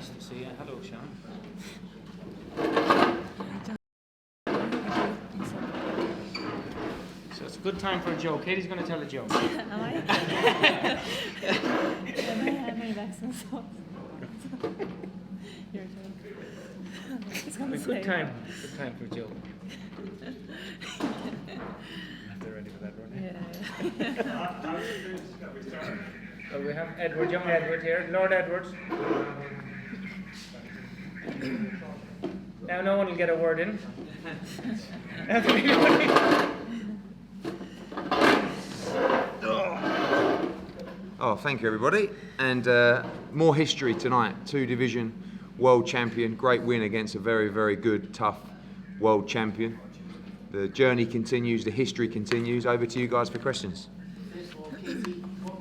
Nice to see you. Hello, Sean. So it's a good time for a joke. Katie's going to tell a joke. Am I? Am I vexing so? Your joke. It's going to say. Good time for a joke. They're ready for that one. Yeah. Well, we have Edward, young Edward here, Lord Edward. Now no one will get a word in. Oh, thank you, everybody. And more history tonight. 2-division world champion. Great win against a very, very good, tough world champion. The journey continues, the history continues. Over to you guys for questions. First of all, Katie, what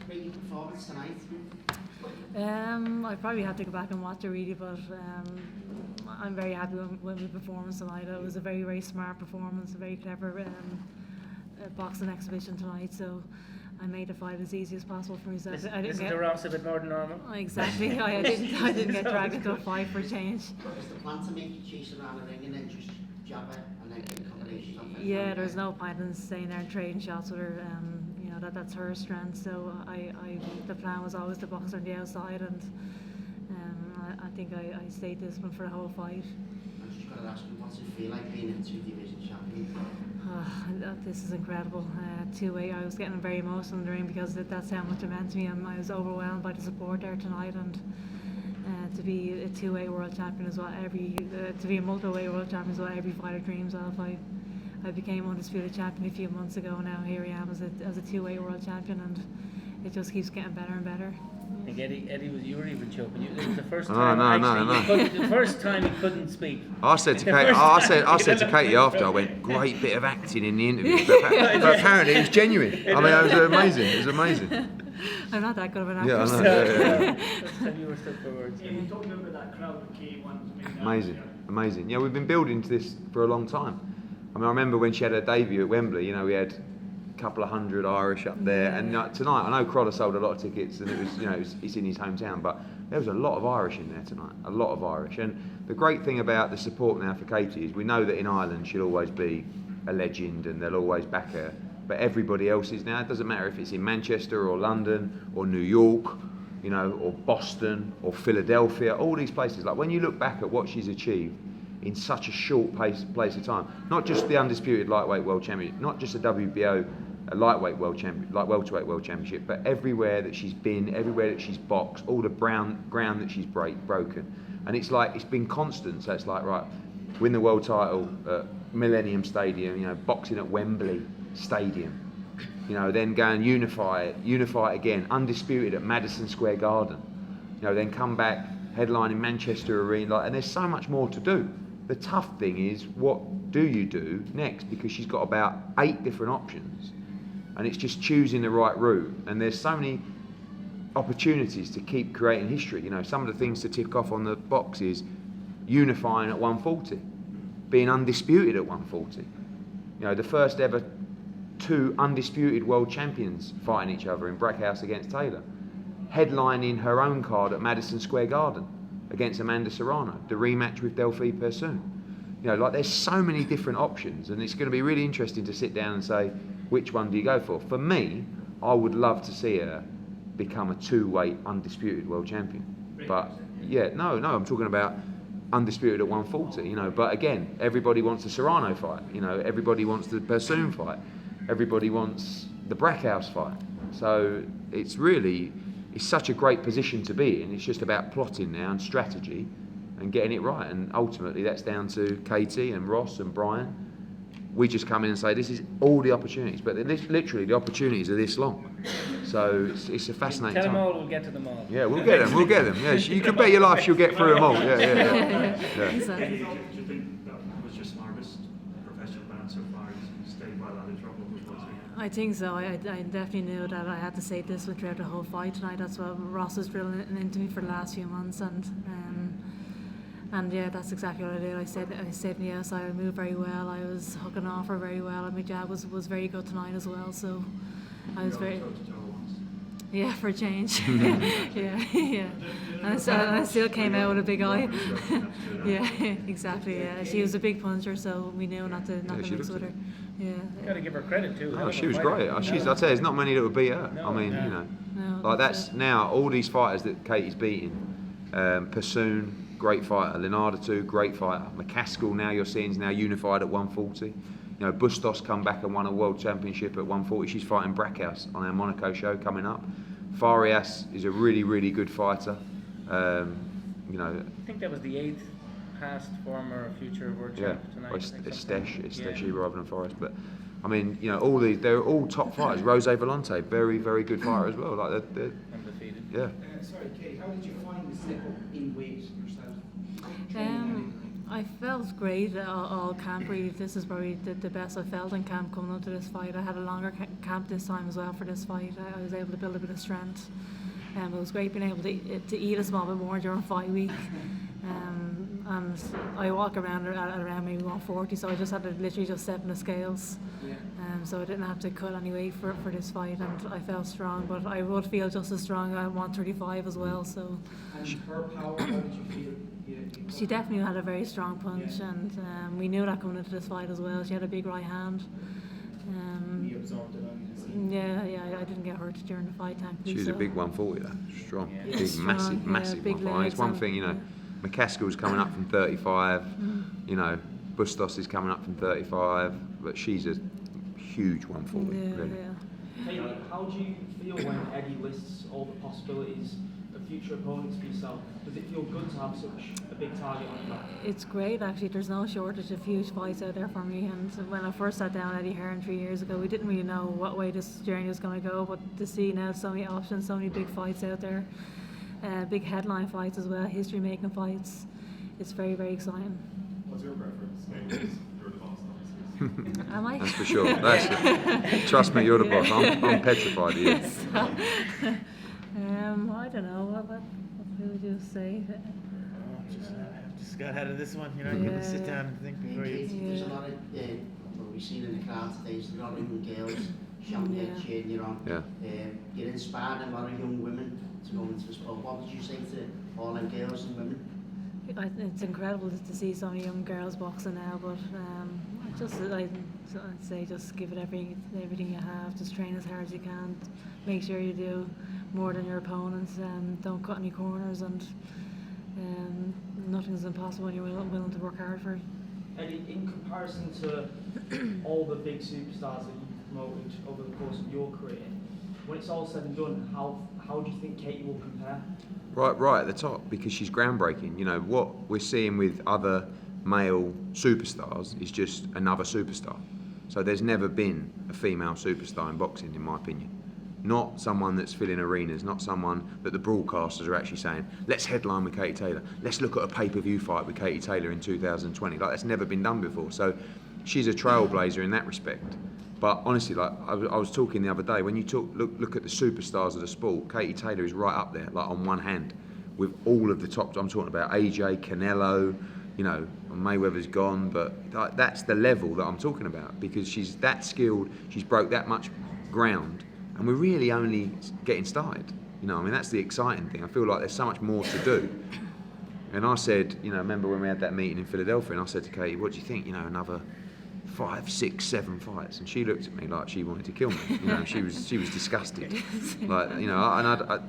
made your performance tonight? I probably have to go back and watch it really, but I'm very happy with the performance tonight. It was a very, very smart performance, a very clever boxing exhibition tonight. So I made the fight as easy as possible for myself. Listen to Ross a bit more than normal. Exactly. I didn't get dragged into a fight for a change. Is the plan to make you chase around the ring and then just jab it and then get combinations off it? Yeah, there's no point in staying there and trading shots with her. You know that's her strength. So the plan was always to box her on the outside, and I think I stayed disciplined for the whole fight. I just got to ask you, what's it feel like being a 2-division champion? This is incredible. Two-way, I was getting very emotional in the ring because that's how much it meant to me, and I was overwhelmed by the support there tonight. And to be a two-way world champion is what to be a multi-way world champion is what every fighter dreams of. I became undisputed champion a few months ago. Now here I am as a two-way world champion, and it just keeps getting better and better. I think Eddie you were even choking. It was the first time. The first time he couldn't speak. I said to Katie, I said to Katie after, I went, great bit of acting in the interview, but apparently it was genuine. I mean, it was amazing. It was amazing. I'm not that good of an actor. Yeah, I know. First time you were stuck for words. Yeah, you talking about that crowd with Katie wanting to make that. Amazing. Yeah, we've been building to this for a long time. I mean, I remember when she had her debut at Wembley. You know, we had a couple of hundred Irish up there, and tonight I know Crodder sold a lot of tickets, and it was it's in his hometown, but there was a lot of Irish in there tonight, a lot of Irish. And the great thing about the support now for Katie is we know that in Ireland she'll always be a legend, and they'll always back her. But everybody else is now. It doesn't matter if it's in Manchester or London or New York, you know, or Boston or Philadelphia. All these places. Like when you look back at what she's achieved in such a short place of time, not just the undisputed lightweight world championship, not just the WBO lightweight world champion, like welterweight world championship, but everywhere that she's been, everywhere that she's boxed, all the ground that she's broken, and it's like it's been constant. So it's like, right, win the world title at Millennium Stadium, you know, boxing at Wembley Stadium, you know, then go and unify it again, undisputed at Madison Square Garden, you know, then come back headlining Manchester Arena, and there's so much more to do. The tough thing is, what do you do next? Because she's got about 8 different options, and it's just choosing the right route. And there's so many opportunities to keep creating history. You know, some of the things to tick off on the box is unifying at 140, being undisputed at 140. You know, the first ever 2 undisputed world champions fighting each other in Brackhouse against Taylor, headlining her own card at Madison Square Garden against Amanda Serrano, the rematch with Delphine Persoon. You know, like there's so many different options, and it's going to be really interesting to sit down and say, which one do you go for? For me, I would love to see her become a 2-weight undisputed world champion. But yeah, no, I'm talking about undisputed at 140, you know, but again, everybody wants the Serrano fight, you know, everybody wants the Persoon fight, everybody wants the Brackhouse fight. So it's such a great position to be in. It's just about plotting now and strategy and getting it right, and ultimately that's down to Katie and Ross and Brian. We just come in and say this is all the opportunities, but literally the opportunities are this long. So it's a fascinating time. Tell them all, we'll get to them all. Yeah, we'll get them. Yeah, you can bet your life she'll get through them all. Yeah. Exactly. Do you think that was your smartest professional plan so far? You stayed well out of trouble with what's here? I think so. I definitely knew that I had to say this throughout the whole fight tonight. That's what Ross was drilling into me for the last few months, and yeah, that's exactly what I did. I said yes, I moved very well, I was hooking off her very well, and my jab was very good tonight as well. So I was very. Yeah, for a change. Yeah, yeah. And I still came out with a big eye. Yeah, exactly. Yeah, she was a big puncher, so we knew not to she mix with looked her. Yeah. Got to give her credit too. Oh, she was great. I tell you, there's not many that would beat her. No, I mean, no. you know, No, like that's that's now all these fighters that Katie's beating. Pursoon, great fighter. Linardatou, great fighter. McCaskill, now you're seeing, is now unified at 140. You know, Bustos come back and won a world championship at 140. She's fighting Brackhouse on our Monaco show coming up. Farias is a really, really good fighter. You know, I think that was the 8th past, former, future world yeah, champ tonight. or I think Esteshi yeah. rather than Forrest. But I mean, you know, all these, they're all top fighters. Rose Volante, very, very good fighter as well. Like they're Undefeated. yeah. Sorry, Katie, how did you find the step up in weight yourself? I felt great all camp really. This is probably the best I felt in camp coming up to this fight. I had a longer camp this time as well for this fight. I was able to build a bit of strength. It was great being able to eat a small bit more during fight week. And I walk around at around maybe 140, so I just had to literally just step in the scales. Yeah. So I didn't have to cut any weight for this fight, and I felt strong, but I would feel just as strong at 135 as well. So. And her power, how did you feel? She definitely had a very strong punch, and we knew that coming into this fight as well. She had a big right hand. You absorbed it on you. Yeah, I didn't get hurt during the fight, thankfully. She's so. a big 140 though, strong, Yeah. big, Strong, massive, yeah, massive big 140. legs It's one and- thing, you know, yeah. McCaskill's coming up from 35. You know, Bustos is coming up from 35, but she's a huge 140. Yeah, really. yeah. Katie, how do you feel when Eddie lists all the possibilities of future opponents for yourself? Does it feel good to have such a big target like that? It's great actually. There's no shortage of huge fights out there for me. And when I first sat down Eddie Hearn 3 years ago, we didn't really know what way this journey was going to go. But to see now so many options, so many big fights out there, big headline fights as well, history-making fights, it's very, very exciting. What's your preference? You're the boss, obviously. Am I? That's for sure. Trust me, you're the boss. I'm petrified of you. I don't know. What would you say? Just got out of this one. You know, you Yeah. have to sit down and think before you. Katie, there's a lot of, what we've seen in the crowd today, there's a lot of young girls shouting Yeah. and cheering you on. Yeah. You're inspiring a lot of young women to go into the sport. What would you say to all them girls and women? It's incredible to see so many young girls boxing now, but I'd say just give it everything you have. Just train as hard as you can. Make sure you do more than your opponents, and don't cut any corners. And nothing's impossible when you're willing to work hard for it. Eddie, in comparison to all the big superstars that you've promoted over the course of your career, when it's all said and done, how do you think Katie will compare? Right at the top, because she's groundbreaking. You know, what we're seeing with other male superstars is just another superstar. So there's never been a female superstar in boxing, in my opinion. Not someone that's filling arenas, not someone that the broadcasters are actually saying, let's headline with Katie Taylor, let's look at a pay-per-view fight with Katie Taylor in 2020. Like, that's never been done before. So she's a trailblazer in that respect. But honestly, like I was talking the other day, when you look at the superstars of the sport, Katie Taylor is right up there, like on one hand, with all of the top. I'm talking about AJ, Canelo, you know, Mayweather's gone, but that's the level that I'm talking about, because she's that skilled, she's broke that much ground, and we're really only getting started. You know, I mean, that's the exciting thing. I feel like there's so much more to do. And I said, you know, remember when we had that meeting in Philadelphia, and I said to Katie, what do you think? You know, another 5, 6, 7 fights, and she looked at me like she wanted to kill me. You know, she was disgusted. Like, you know, and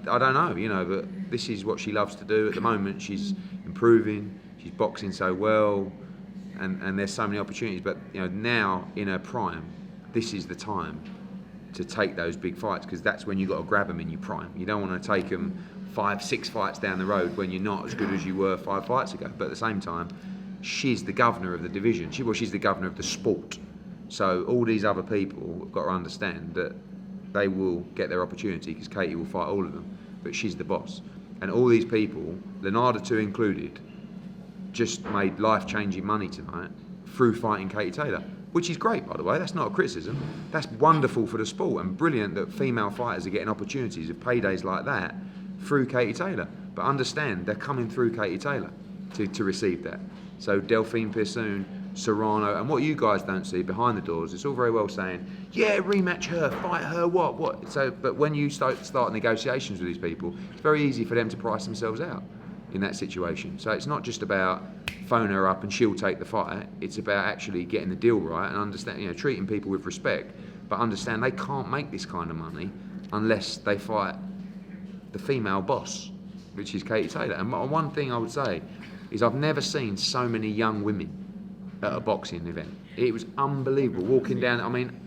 I don't know, you know, but this is what she loves to do. At the moment, she's improving. She's boxing so well, and there's so many opportunities. But you know, now in her prime, this is the time to take those big fights, because that's when you got to grab them in your prime. You don't want to take them 5, 6 fights down the road when you're not as good as you were 5 fights ago. But at the same time, she's the governor of the division. She's the governor of the sport. So all these other people have got to understand that they will get their opportunity, because Katie will fight all of them, but she's the boss. And all these people, Linardatou included, just made life-changing money tonight through fighting Katie Taylor, which is great, by the way. That's not a criticism. That's wonderful for the sport, and brilliant that female fighters are getting opportunities of paydays like that through Katie Taylor. But understand, they're coming through Katie Taylor to receive that. So Delphine Pursoon, Serrano, and what you guys don't see behind the doors, it's all very well saying, yeah, rematch her, fight her, what? So, but when you start negotiations with these people, it's very easy for them to price themselves out in that situation. So it's not just about phone her up and she'll take the fight. It's about actually getting the deal right and understand, treating people with respect, but understand they can't make this kind of money unless they fight the female boss, which is Katie Taylor. And one thing I would say is I've never seen so many young women at a boxing event. It was unbelievable. Walking down,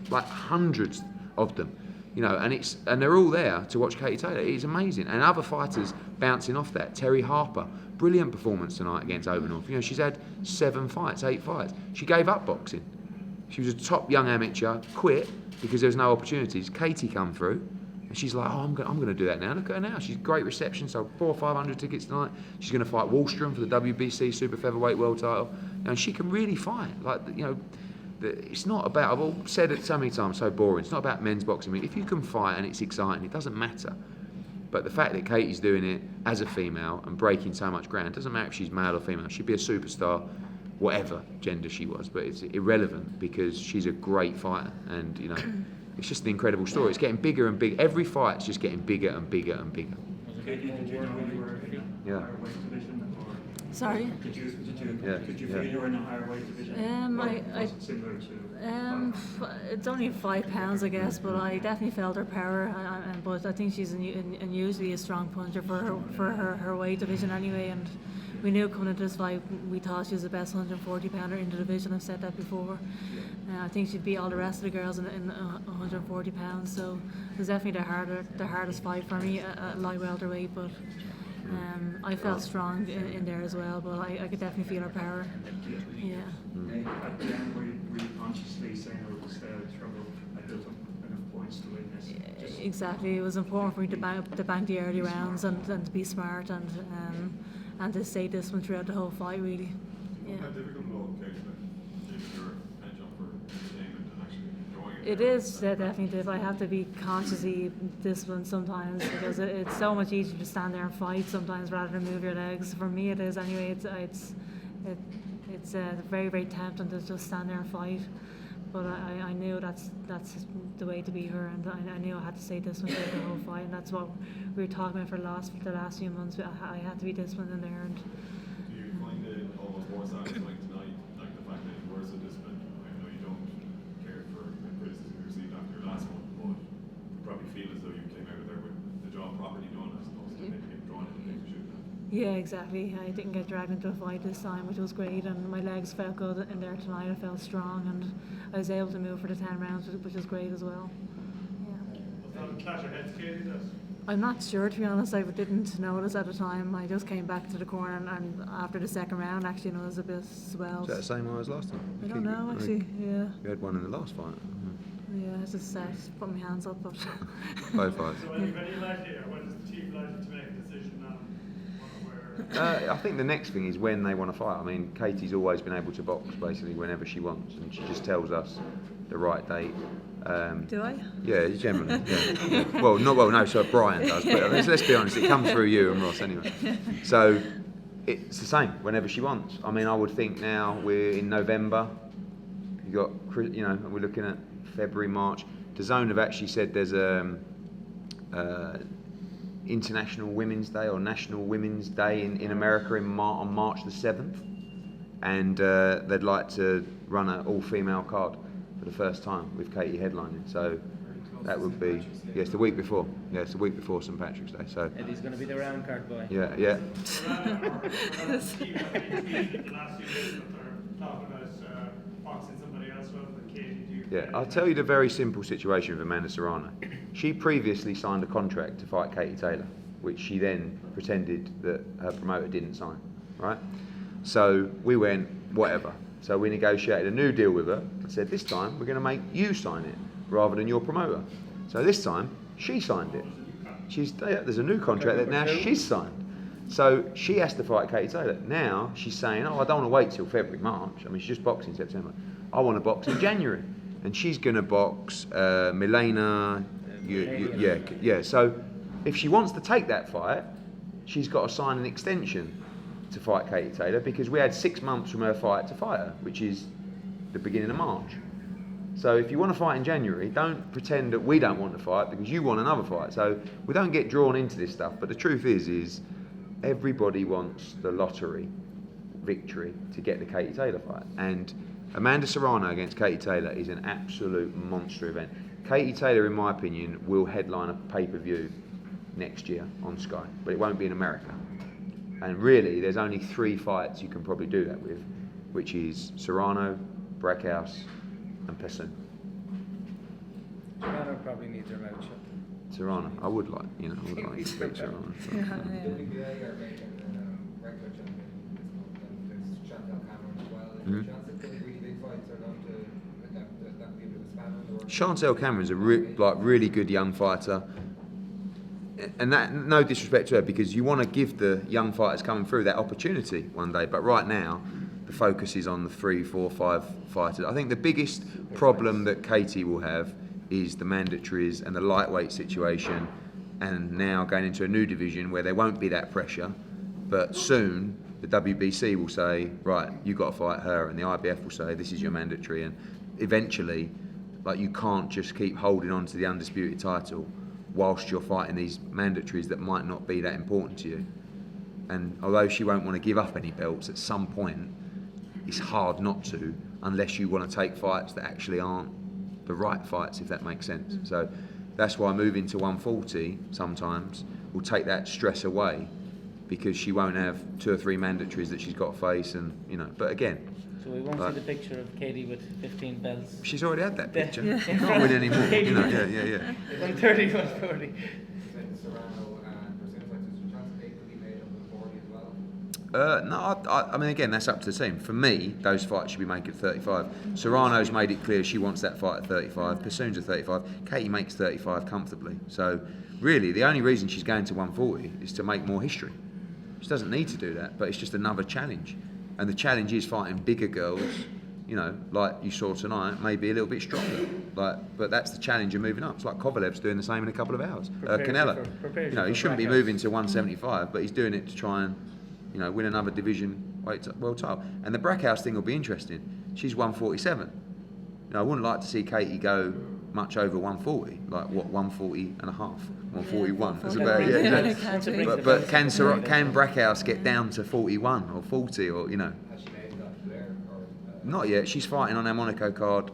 like hundreds of them, and they're all there to watch Katie Taylor. It's amazing. And other fighters bouncing off that. Terry Harper, brilliant performance tonight against Overnorth. She's had 8 fights. She gave up boxing. She was a top young amateur, quit because there was no opportunities. Katie come through. And she's like, I'm going to do that now. Look at her now. She's great reception. Sold 400 or 500 tickets tonight. She's going to fight Wallstrom for the WBC Super Featherweight World Title. And she can really fight. It's not about, I've said it so many times, so boring. It's not about men's boxing. If you can fight and it's exciting, it doesn't matter. But the fact that Katie's doing it as a female and breaking so much ground, doesn't matter if she's male or female. She'd be a superstar, whatever gender she was. But it's irrelevant because she's a great fighter. And, it's just an incredible story. It's getting bigger and bigger. Every fight's just getting bigger and bigger and bigger. Katie, did you know you were in a higher weight division? Or Sorry? Did you feel you were in a higher weight division? Was it similar to... It's only £5, I guess, but I definitely felt her power. But I think she's unusually a strong puncher for her weight division anyway. And we knew coming into this fight, we thought she was the best 140 pounder in the division. I've said that before. I think she'd beat all the rest of the girls in 140 pounds. So it was definitely the hardest fight for me at light welterweight. But I felt strong in there as well. But I could definitely feel her power. Yeah. At the end, were you consciously saying it was trouble? I built up enough points to win this. Exactly. It was important for me to bank the early rounds and to be smart and to stay disciplined throughout the whole fight. Really. Yeah. How difficult will if you're a jumper and actually enjoying it? It is definitely. I have to be consciously disciplined sometimes because it's so much easier to stand there and fight sometimes rather than move your legs. For me, it is anyway. It's very, very tempting to just stand there and fight. But I knew that's the way to beat her, and I knew I had to stay disciplined throughout the whole fight, and that's what we were talking about for the last few months. I had to be disciplined in there. And do you find it almost more satisfying tonight, like the fact that you were so disciplined? I know you don't care for the criticism you received after your last one, but you probably feel as though you came out of there with the job properly done, as opposed to maybe getting drawn into things you shouldn't have. yeah, exactly. I didn't get dragged into a fight this time, which was great, and my legs felt good in there tonight. I felt strong, and I was able to move for the 10 rounds, which was great as well. Yeah. Was that a clash of heads, Katie? I'm not sure, to be honest. I didn't notice at the time. I just came back to the corner, and after the second round, actually, I was a bit swelled. Is that the same one as last time? I don't know, actually. Yeah. You had one in the last fight. Yeah, I just put my hands up, but. Both fights. So when you likely, or when does the team likely to make a decision on where? I think the next thing is when they want to fight. I mean, Katie's always been able to box basically whenever she wants, and she just tells us the right date. Do I? Yeah, generally. Yeah. No, so Brian does, but let's be honest, it comes through you and Ross anyway. So it's the same whenever she wants. I mean, I would think now we're in November. You got, we're looking at February, March. DAZN have actually said there's International Women's Day or National Women's Day in America on March the 7th, and they'd like to run an all-female card for the first time with Katie headlining. So that would be the week before. Yeah, it's the week before St Patrick's Day. So Eddie's going to be the round card boy. yeah. The last few days that they're talking about boxing somebody else rather than Katie. Yeah, I'll tell you the very simple situation with Amanda Serrano. She previously signed a contract to fight Katie Taylor, which she then pretended that her promoter didn't sign, right? So we went, whatever. So we negotiated a new deal with her and said, this time we're going to make you sign it rather than your promoter. So this time, she signed it. There's a new contract that now she's signed. So she has to fight Katie Taylor. Now she's saying, I don't want to wait till February, March. I mean, she's just boxing in September. I want to box in January. And she's going to box Milena. So if she wants to take that fight, she's got to sign an extension to fight Katie Taylor because we had 6 months from her fight to fight her, which is the beginning of March. So if you want to fight in January, don't pretend that we don't want to fight because you want another fight. So we don't get drawn into this stuff. But the truth is everybody wants the lottery victory to get the Katie Taylor fight. And Amanda Serrano against Katie Taylor is an absolute monster event. Katie Taylor, in my opinion, will headline a pay-per-view next year on Sky, but it won't be in America. And really, there's only 3 fights you can probably do that with, which is Serrano, Brackhouse, and Pessoa. Serrano probably needs her mouth shut. Serrano, I would like to beat Serrano. So, Yeah, WBA are making regular champion there's Chantal Cameron as well. Is there a chance that the really big fights are going to that give it a span? Chantal Cameron's a really good young fighter. And that, no disrespect to her, because you want to give the young fighters coming through that opportunity one day. But right now, the focus is on the 3, 4, 5 fighters. I think the biggest problem that Katie will have is the mandatories and the lightweight situation, and now going into a new division where there won't be that pressure. But soon, the WBC will say, right, you've got to fight her, and the IBF will say, this is your mandatory. And eventually, like, you can't just keep holding on to the undisputed title whilst you're fighting these mandatories that might not be that important to you. And although she won't want to give up any belts, at some point it's hard not to, unless you want to take fights that actually aren't the right fights, if that makes sense. So that's why moving to 140 sometimes will take that stress away, because she won't have 2 or 3 mandatories that she's got to face, and but again, So we won't see the picture of Katie with 15 belts. she's already had that picture. Yeah. She can't win anymore. Yeah. From 30 to 40. Serrano and Brazil fights, is there a chance that they could be made up in 40 as well? No, I mean, again, that's up to the team. For me, those fights should be made at 35. Serrano's made it clear she wants that fight at 35. Pessoa's at 35. Katie makes 35 comfortably. So, really, the only reason she's going to 140 is to make more history. She doesn't need to do that, but it's just another challenge. And the challenge is fighting bigger girls, like you saw tonight, maybe a little bit stronger. But that's the challenge of moving up. It's like Kovalev's doing the same in a couple of hours. Canelo, he shouldn't be moving to 175, but he's doing it to try and, win another division world title. And the Brackhouse thing will be interesting. She's 147. I wouldn't like to see Katie go much over 140, like 140 and a half, 141. That's about exactly. But can Brackhouse get down to 41 or 40 or Has she made that clear? Or, Not yet. She's fighting on our Monaco card.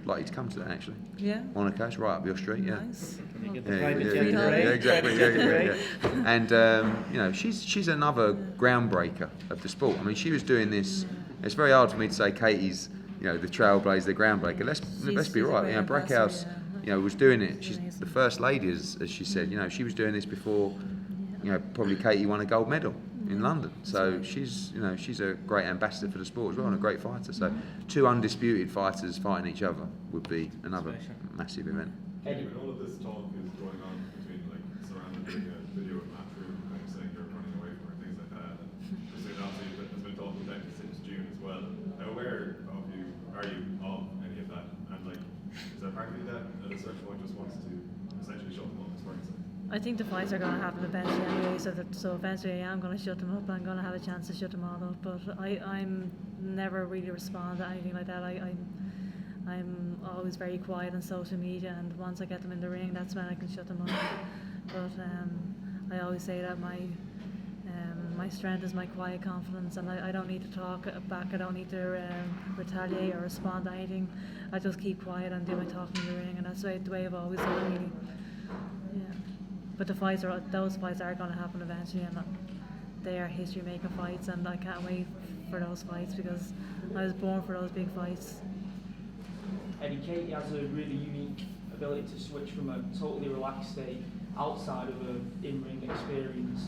Likely to come to that actually. Yeah. Monaco's right up your street. Yeah. Nice. You get the Yeah, private yeah, jet yeah, away. exactly. And she's another groundbreaker of the sport. I mean, she was doing this. It's very hard for me to say Katie's, the trailblazer, the groundbreaker. Let's be she's right. a great Brackhouse, ambassador, was doing it. She's amazing. the first lady, as she said. She was doing this before. Probably Katie won a gold medal in London. So she's a great ambassador for the sport as well, and a great fighter. So 2 undisputed fighters fighting each other would be another massive event. When all of this talk is going on between Serrano doing a video with Matthew kind of saying you're running away from her, things like that, and Christina obviously has been talking about it since June as well. How aware are you of any of that? And is there part of you that at a certain point just wants to essentially shut them up as far as I think the fights are going to happen eventually anyway, so eventually I am going to shut them up. I'm going to have a chance to shut them all up, but I'm never really respond to anything like that. I'm always very quiet on social media, and once I get them in the ring, that's when I can shut them up. But I always say that my strength is my quiet confidence, and I don't need to talk back. I don't need to retaliate or respond to anything. I just keep quiet and do my talking in the ring, and that's the way I've always done it, really. Yeah. But those fights are going to happen eventually, and they are history-making fights, and I can't wait for those fights because I was born for those big fights. Eddie, Katie has a really unique ability to switch from a totally relaxed state outside of her in-ring experience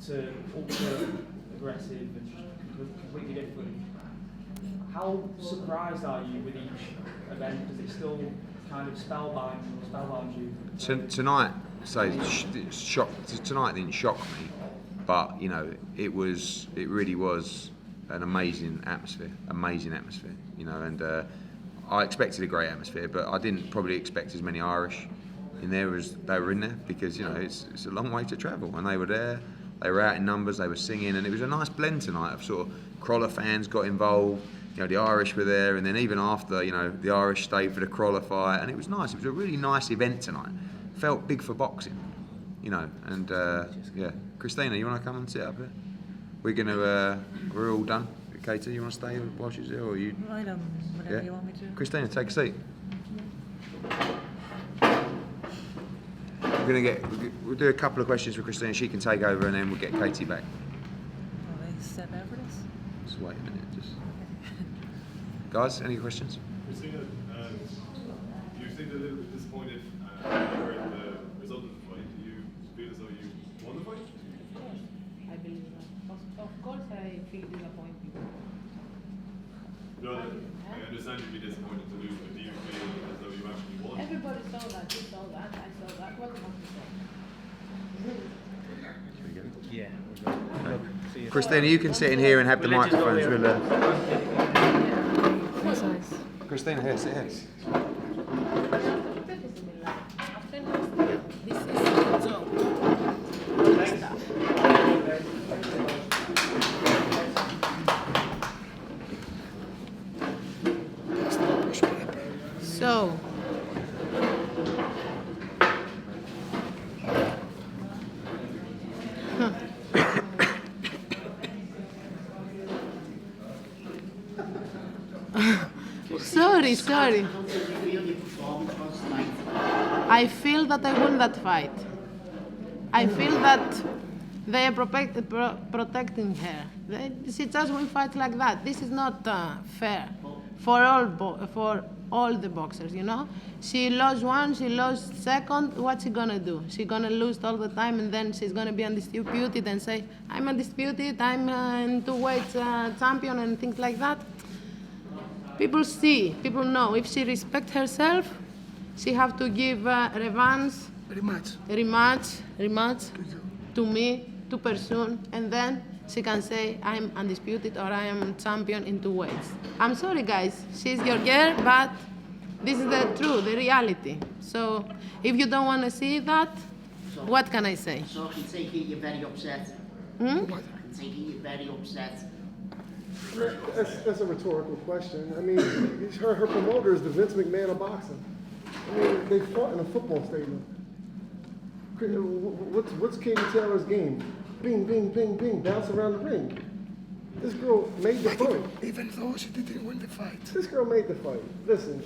to ultra aggressive and just completely different. How surprised are you with each event? Does it still kind of spellbound you? Tonight, tonight didn't shock me, but it really was an amazing atmosphere, and I expected a great atmosphere, but I didn't probably expect as many Irish in there as they were in there, because it's a long way to travel, and they were there They were out in numbers, they were singing, and it was a nice blend tonight of sort of Crolla fans got involved, you know, the Irish were there, and then even after, you know, the Irish stayed for the Crolla fight, and it was nice. It was a really nice event tonight. Felt big for boxing, you know, and yeah. Christina, you want to come and sit up here? We're going to, we're all done. Katie, you want to stay while she's there, or you? I don't, whatever you want me to. Christina, take a seat. We'll do a couple of questions for Christina. She can take over, and then we'll get Katie back. Will they step out for this? Just wait a minute. Guys, any questions? Christina, you seemed a little bit disappointed over the result of the fight. Do you feel as though you won the fight? Of course, I believe that. Of course, I feel disappointed. No, I understand you'd be disappointed to lose, but do you feel as though you actually won? Everybody saw that. You saw that. I saw that. What do you want to say? Yeah. We're good. See you. Christina, you can sit in here and have the We'll let you go microphones. there. We'll, That's nice. Christina, here, sit here. This is a joke. So. Sorry. I feel that I won that fight. I feel that they are protecting her. She just will fight like that. This is not fair for all the boxers, you know. She lost one, she lost second. What's she gonna do? She's gonna lose all the time, and then she's gonna be undisputed and say, "I'm undisputed. I'm in two-weight champion," and things like that. People see, people know. If she respects herself, she have to give rematch to me, to Persoon, and then she can say, I'm undisputed or I am champion in two ways. I'm sorry, guys. She's your girl, but this is the truth, the reality. So if you don't want to see that, what can I say? So I can take it you're very upset. I can take it you're very upset. That's a rhetorical question. I mean, her promoter is the Vince McMahon of boxing. I mean, they fought in a football stadium. What's Katie Taylor's game? Bing, bing, bing, bing, bounce around the ring. This girl made the fight. Even though she didn't win the fight. This girl made the fight. Listen,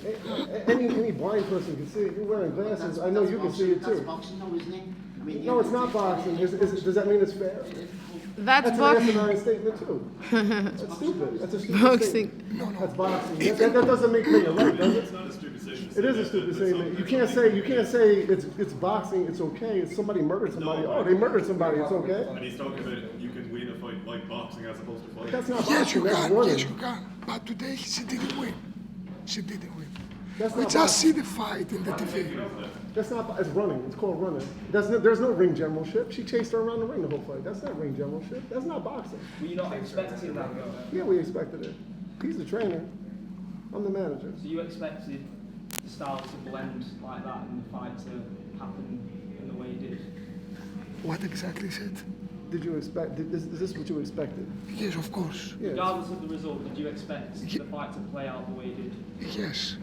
any blind person can see it. You're wearing glasses. I know you can see it too. That's boxing though, isn't it? I mean, no, it's not boxing. Does that mean it's fair? That's boxing. An asinine statement too. That's stupid. That's a stupid boxing. Statement. No. That's boxing. That doesn't make me right, does it? It's not a stupid statement. It is a stupid statement. You can't say it's boxing. It's okay. If somebody murdered somebody, they murdered somebody. It's okay. And he's talking about you can win a fight like boxing as opposed to fighting. That's not Yes, boxing. you That's can. running. Yes, you can. But today she didn't win. She didn't win. That's We not just boxing. see the fight in the TV. That's not. It's running. It's called running. There's no ring generalship. She chased her around the ring the whole fight. That's not ring generalship. That's not boxing. Were you not expecting that though? Yeah, we expected it. He's the trainer. I'm the manager. So you expected the style to blend like that and the fight to happen in the way it did? What exactly is it? Did you expect? Is this what you expected? Yes, of course. Yes. Regardless of the result, did you expect the fight to play out the way it did? Yes.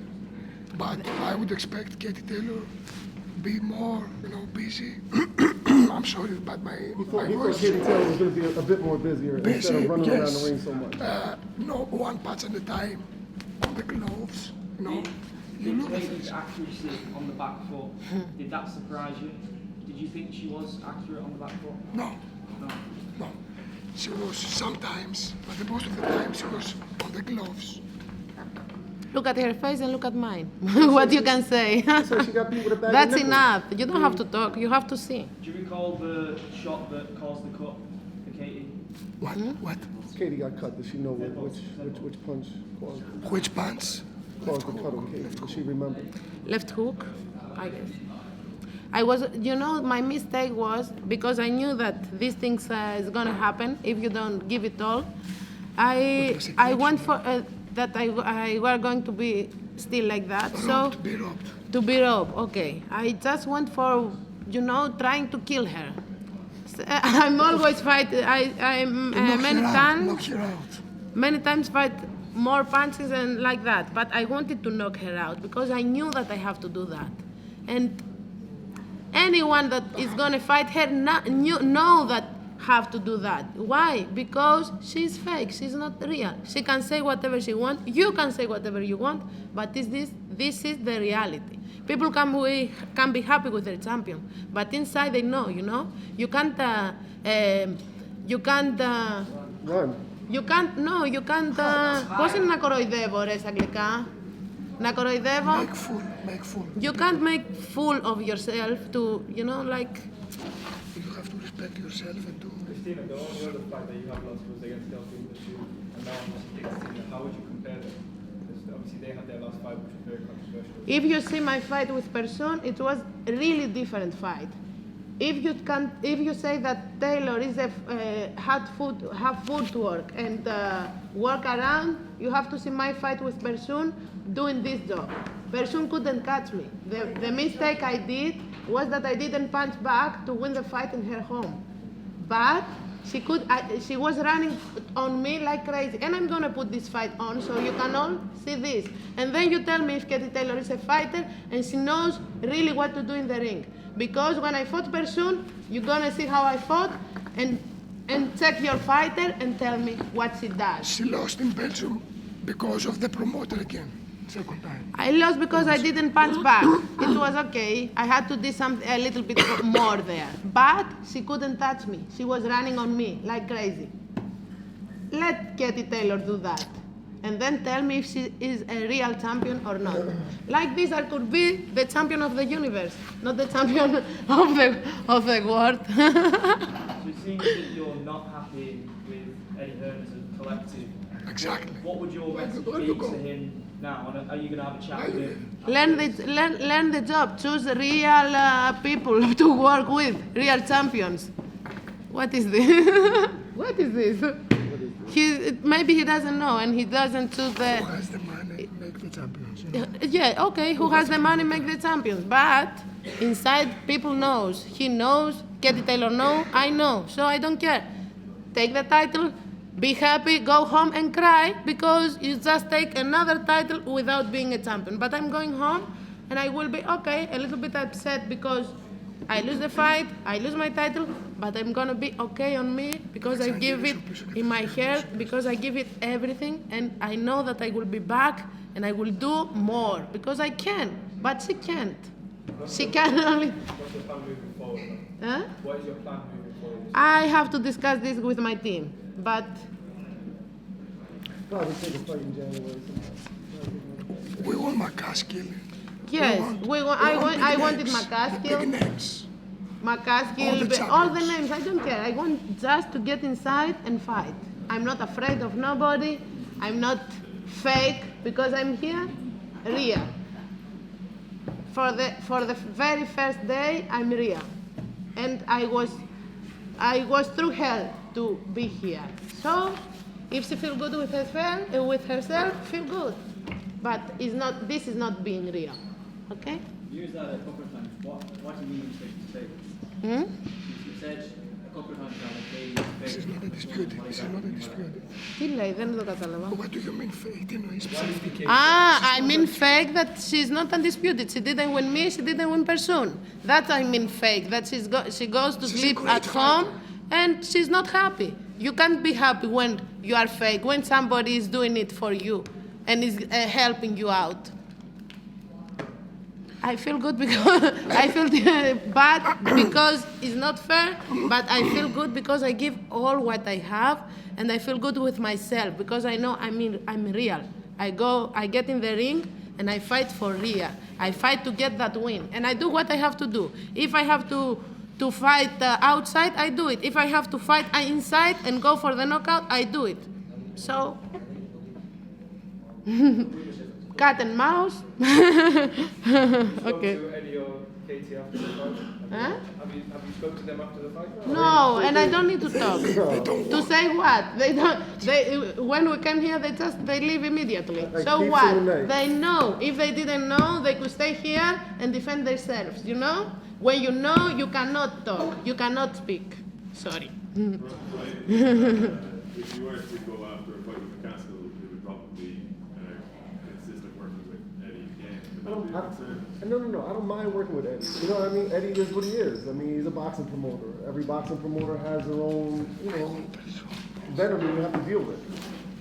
But I would expect Katie Taylor be more, busy. I'm sorry, but my He thought voice. Katie Taylor was going to be a bit more busier instead of running around the ring so much. No, one punch at a time on the gloves. You look at Katie's accuracy on the back foot, did that surprise you? Did you think she was accurate on the back foot? No. No. She was sometimes, but the most of the time she was on the gloves. Look at her face and look at mine. What you can say? So she got beat with a bag of That's nickels. enough. You don't have to talk. You have to see. Do you recall the shot that caused the cut for Katie? What? Katie got cut. Does she know which punch caused Which punch? the cut on Katie? Does she remember? Left hook, I guess. My mistake was because I knew that these things is gonna happen if you don't give it all. I went for that. I were going to be still like that. So To be robbed. to be robbed. Okay. I just went for trying to kill her. I'm always fight. I'm Knock her out. many times fight more punches and like that. But I wanted to knock her out because I knew that I have to do that. And anyone that is gonna fight her know that have to do that. Why? Because she's fake. She's not real. She can say whatever she wants. You can say whatever you want. But this is the reality. People can be happy with their champion, but inside they know. You know, you can't. You can't. Run. You can't. No, you can't. Πώς είναι να κοροϊδεύω ρε στα αγγλικά? Να κοροϊδεύω. Make fool. You can't make fool of yourself to, you know, like. You have to respect yourself and do. Christina, the only other fight that you have lost was against Delphine Michaud, and now obviously Christina. How would you compare them? Because obviously they had their last fight, which was very controversial. If you see my fight with Person, it was a really different fight. If you say that Taylor is have footwork and work around, you have to see my fight with Person doing this job. Person couldn't catch me. The mistake I did was that I didn't punch back to win the fight in her home. But she was running on me like crazy. And I'm gonna put this fight on so you can all see this. And then you tell me if Katie Taylor is a fighter and she knows really what to do in the ring. Because when I fought Person, you're gonna see how I fought and check your fighter and tell me what she does. She lost in Belgium because of the promoter again. Second time. I lost because I didn't punch back. It was okay. I had to do a little bit more there. But she couldn't touch me. She was running on me like crazy. Let Katie Taylor do that. And then tell me if she is a real champion or not. Like this, I could be the champion of the universe, not the champion of the world. So it seems that you're not happy with Eddie Hearn as a collective. Exactly. What would your message be to him now? And are you going to have a chat with him? Learn the job. Choose real people to work with, real champions. What is this? What is this? Maybe he doesn't know and he doesn't choose the... Who has the money, make the champions. You know? Yeah, okay, who has the money, make the champions. But inside, people knows. He knows, Katie Taylor knows, I know. So I don't care. Take the title, be happy, go home and cry because you just take another title without being a champion. But I'm going home and I will be, okay, a little bit upset because I lose the fight, I lose my title, but I'm gonna be okay on me because I give it in my heart, because I give it everything, and I know that I will be back and I will do more because I can, but she can't. She can only. What's your plan moving forward? Huh? What is your plan moving forward? I have to discuss this with my team, but. Probably take a fight in January. We want McCaskill. Yes, I wanted McCaskill. Big names. McCaskill, all the names, I don't care. I want just to get inside and fight. I'm not afraid of nobody. I'm not fake because I'm here, real. For the very first day, I'm real. And I was through hell to be here. So, if she feels good with herself, feel good. But this is not being real. Okay? You used that a couple of times. What do you mean fake? Hmm? You said a couple of times now that they This is not a dispute. This is not a dispute. Τι λέει, δεν το κατάλαβα. What do you mean fake? Τι εννοείς specific? I mean fake that she's not undisputed. She didn't win me, she didn't win Person. That I mean fake, that she goes to sleep at home and she's not happy. You can't be happy when you are fake, when somebody is doing it for you and is helping you out. I feel good because I feel bad because it's not fair, but I feel good because I give all what I have, and I feel good with myself because I know I'm real. I get in the ring and I fight for real. I fight to get that win, and I do what I have to do. If I have to fight outside, I do it. If I have to fight inside and go for the knockout, I do it. So. Cat and mouse. Okay. To Eddie or Katie after the fight? Huh? Have you spoken to them after the fight? No, and I don't need to talk. To say what? They don't. When we came here, they leave immediately. So what? They know. If they didn't know, they could stay here and defend themselves. You know? When you know, you cannot talk. You cannot speak. Sorry. If you were to go after a fight with McCaskill, it would probably consistent working with Eddie again. Would that be a concern? No. I don't mind working with Eddie. You know what I mean? Eddie is what he is. I mean, he's a boxing promoter. Every boxing promoter has their own, veteran you have to deal with.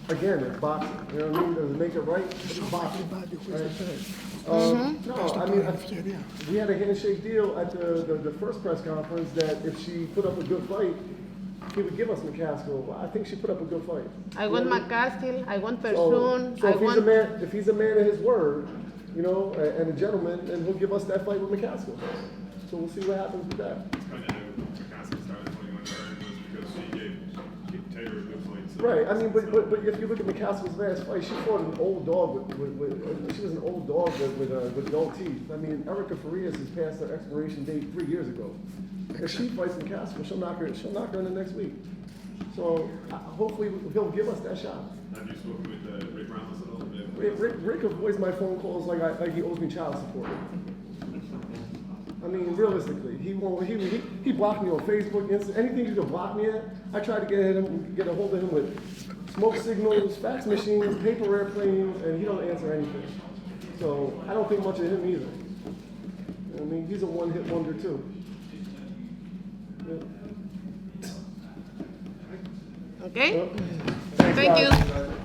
Again, it's boxing. You know what I mean? Does it make it right? It's boxing. Right? No, I mean, we had a handshake deal at the first press conference that if she put up a good fight, he would give us McCaskill. I think she put up a good fight. I want McCaskill, I want Persoon, So if he's a man of his word, and a gentleman, then he'll give us that fight with McCaskill. So we'll see what happens with that. It's kind of how McCaskill started fighting on her was because she gave Taylor a good fight. So Right, I mean, but if you look at McCaskill's last fight, she fought an old dog she was an old dog with dull teeth. I mean, Erica Farias has passed her expiration date 3 years ago. If she fights McCaskill, she'll knock her in the next week. So hopefully he'll give us that shot. have you spoken with Rick Ramos at all? Rick avoids my phone calls like he owes me child support. I mean, realistically, he blocked me on Facebook, anything you can block me at. I tried to get a hold of him with smoke signals, fax machines, paper airplanes, and he don't answer anything. So I don't think much of him either. I mean, he's a one-hit wonder too. Yeah. Okay? Thanks, Thank guys. you.